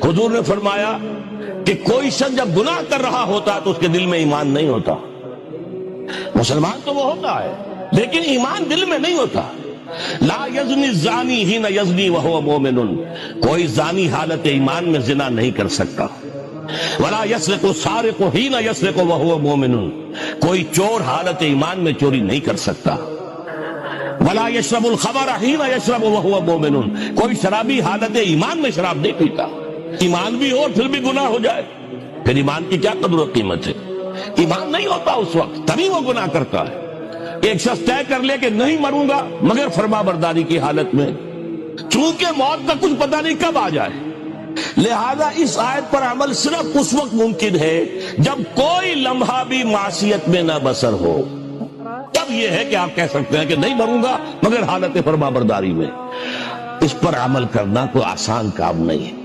حضور نے فرمایا کہ کوئی شخص جب گناہ کر رہا ہوتا ہے تو اس کے دل میں ایمان نہیں ہوتا. مسلمان تو وہ ہوتا ہے لیکن ایمان دل میں نہیں ہوتا. لا یزنی الزانی حین یزنی وہو مومن، کوئی زانی حالت ایمان میں زنا نہیں کر سکتا. ولا یسرق السارق حین یسرق وہو مومن، کوئی چور حالت ایمان میں چوری نہیں کر سکتا. ولا یشرب الخمر حین یشرب وہو مومن، کوئی شرابی حالت ایمان میں شراب نہیں پیتا. ایمان بھی ہو اور پھر بھی گناہ ہو جائے، پھر ایمان کی کیا قدر و قیمت ہے؟ ایمان نہیں ہوتا اس وقت تبھی وہ گناہ کرتا ہے. ایک شخص طے کر لے کہ نہیں مروں گا مگر فرما برداری کی حالت میں، چونکہ موت کا کچھ پتہ نہیں کب آ جائے، لہذا اس آیت پر عمل صرف اس وقت ممکن ہے جب کوئی لمحہ بھی معصیت میں نہ بسر ہو. تب یہ ہے کہ آپ کہہ سکتے ہیں کہ نہیں مروں گا مگر حالت فرما برداری میں. اس پر عمل کرنا کوئی آسان کام نہیں ہے.